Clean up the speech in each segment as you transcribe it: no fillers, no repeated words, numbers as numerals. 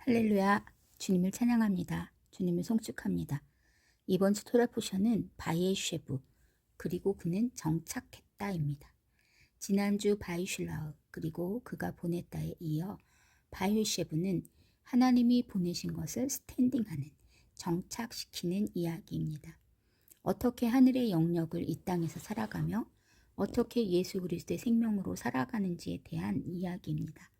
할렐루야, 주님을 찬양합니다. 주님을 송축합니다. 이번 주 토라 포션은 바이에쉐부, 그리고 그는 정착했다입니다. 지난주 바이슐라흐, 그리고 그가 보냈다에 이어 바이에쉐부는 하나님이 보내신 것을 스탠딩하는, 정착시키는 이야기입니다. 어떻게 하늘의 영역을 이 땅에서 살아가며 어떻게 예수 그리스도의 생명으로 살아가는지에 대한 이야기입니다.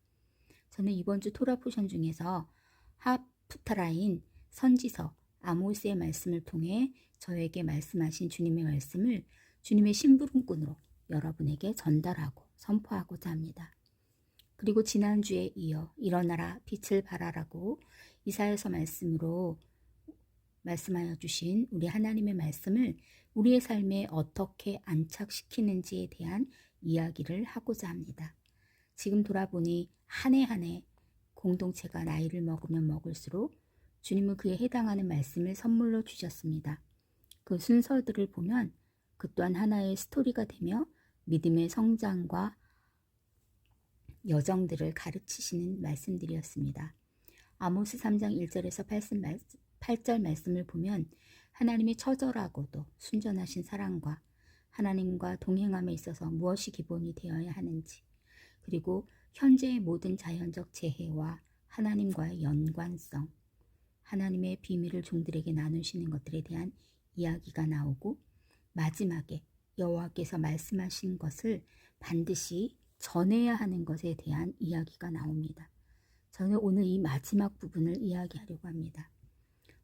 저는 이번 주 토라 포션 중에서 하프타라인 선지서 아모스의 말씀을 통해 저에게 말씀하신 주님의 말씀을 주님의 심부름꾼으로 여러분에게 전달하고 선포하고자 합니다. 그리고 지난주에 이어 일어나라 빛을 발하라고 이사야서 말씀으로 말씀하여 주신 우리 하나님의 말씀을 우리의 삶에 어떻게 안착시키는지에 대한 이야기를 하고자 합니다. 지금 돌아보니 한 해 한 해 공동체가 나이를 먹으면 먹을수록 주님은 그에 해당하는 말씀을 선물로 주셨습니다. 그 순서들을 보면 그 또한 하나의 스토리가 되며 믿음의 성장과 여정들을 가르치시는 말씀들이었습니다. 아모스 3장 1절에서 8절 말씀을 보면 하나님의 처절하고도 순전하신 사랑과 하나님과 동행함에 있어서 무엇이 기본이 되어야 하는지, 그리고 현재의 모든 자연적 재해와 하나님과의 연관성, 하나님의 비밀을 종들에게 나누시는 것들에 대한 이야기가 나오고, 마지막에 여호와께서 말씀하신 것을 반드시 전해야 하는 것에 대한 이야기가 나옵니다. 저는 오늘 이 마지막 부분을 이야기하려고 합니다.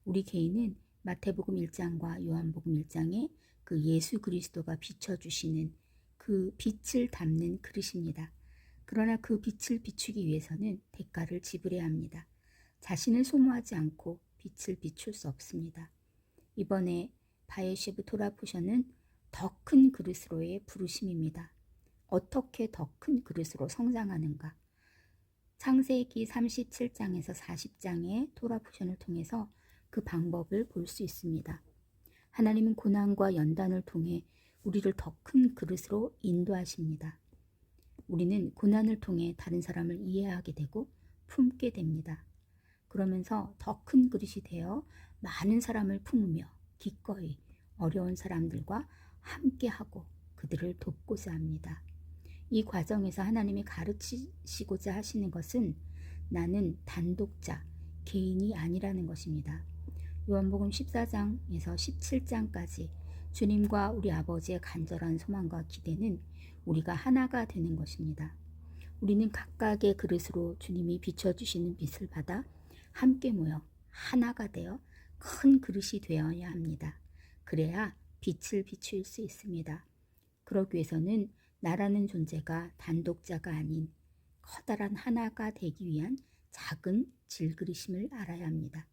우리 개인은 마태복음 1장과 요한복음 1장에 그 예수 그리스도가 비춰주시는 그 빛을 담는 그릇입니다. 그러나 그 빛을 비추기 위해서는 대가를 지불해야 합니다. 자신을 소모하지 않고 빛을 비출 수 없습니다. 이번에 바이에쉐부 토라 포션은 더 큰 그릇으로의 부르심입니다. 어떻게 더 큰 그릇으로 성장하는가? 창세기 37장에서 40장의 토라 포션을 통해서 그 방법을 볼 수 있습니다. 하나님은 고난과 연단을 통해 우리를 더 큰 그릇으로 인도하십니다. 우리는 고난을 통해 다른 사람을 이해하게 되고 품게 됩니다. 그러면서 더 큰 그릇이 되어 많은 사람을 품으며 기꺼이 어려운 사람들과 함께하고 그들을 돕고자 합니다. 이 과정에서 하나님이 가르치시고자 하시는 것은 나는 단독자, 개인이 아니라는 것입니다. 요한복음 14장에서 17장까지 주님과 우리 아버지의 간절한 소망과 기대는 우리가 하나가 되는 것입니다. 우리는 각각의 그릇으로 주님이 비춰주시는 빛을 받아 함께 모여 하나가 되어 큰 그릇이 되어야 합니다. 그래야 빛을 비출 수 있습니다. 그러기 위해서는 나라는 존재가 단독자가 아닌 커다란 하나가 되기 위한 작은 질그릇임을 알아야 합니다.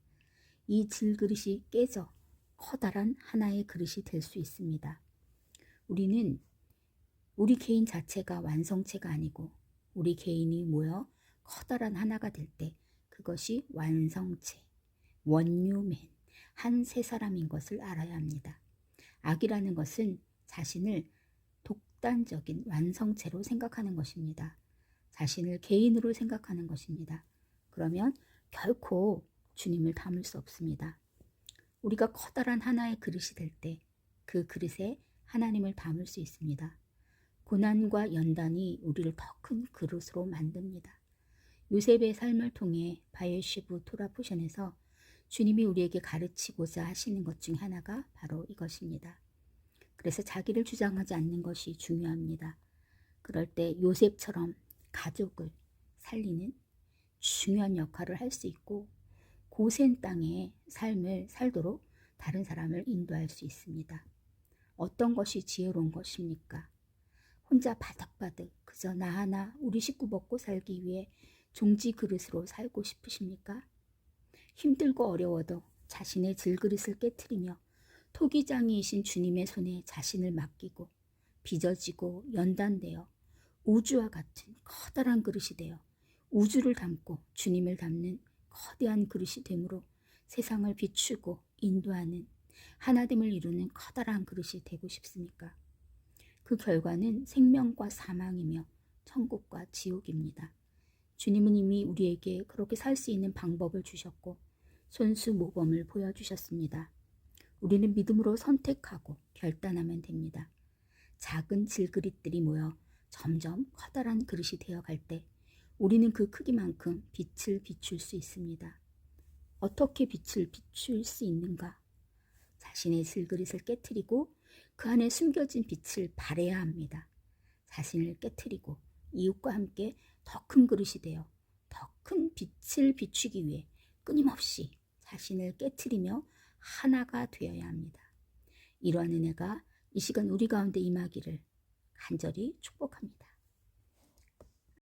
이 질그릇이 깨져 커다란 하나의 그릇이 될 수 있습니다. 우리는 우리 개인 자체가 완성체가 아니고 우리 개인이 모여 커다란 하나가 될 때 그것이 완성체, 원유맨, 한 세 사람인 것을 알아야 합니다. 악이라는 것은 자신을 독단적인 완성체로 생각하는 것입니다. 자신을 개인으로 생각하는 것입니다. 그러면 결코 주님을 담을 수 없습니다. 우리가 커다란 하나의 그릇이 될 때 그 그릇에 하나님을 담을 수 있습니다. 고난과 연단이 우리를 더 큰 그릇으로 만듭니다. 요셉의 삶을 통해 바이에쉐부 토라 포션에서 주님이 우리에게 가르치고자 하시는 것 중 하나가 바로 이것입니다. 그래서 자기를 주장하지 않는 것이 중요합니다. 그럴 때 요셉처럼 가족을 살리는 중요한 역할을 할 수 있고 고센 땅의 삶을 살도록 다른 사람을 인도할 수 있습니다. 어떤 것이 지혜로운 것입니까? 혼자 바득바득 그저 나 하나 우리 식구 먹고 살기 위해 종지 그릇으로 살고 싶으십니까? 힘들고 어려워도 자신의 질그릇을 깨트리며 토기장이이신 주님의 손에 자신을 맡기고 빚어지고 연단되어 우주와 같은 커다란 그릇이 되어 우주를 담고 주님을 담는 거대한 그릇이 되므로 세상을 비추고 인도하는 하나됨을 이루는 커다란 그릇이 되고 싶습니까? 그 결과는 생명과 사망이며 천국과 지옥입니다. 주님은 이미 우리에게 그렇게 살 수 있는 방법을 주셨고 손수 모범을 보여주셨습니다. 우리는 믿음으로 선택하고 결단하면 됩니다. 작은 질그릇들이 모여 점점 커다란 그릇이 되어갈 때 우리는 그 크기만큼 빛을 비출 수 있습니다. 어떻게 빛을 비출 수 있는가? 자신의 질그릇을 깨트리고 그 안에 숨겨진 빛을 발해야 합니다. 자신을 깨트리고 이웃과 함께 더 큰 그릇이 되어 더 큰 빛을 비추기 위해 끊임없이 자신을 깨트리며 하나가 되어야 합니다. 이러한 은혜가 이 시간 우리 가운데 임하기를 간절히 축복합니다.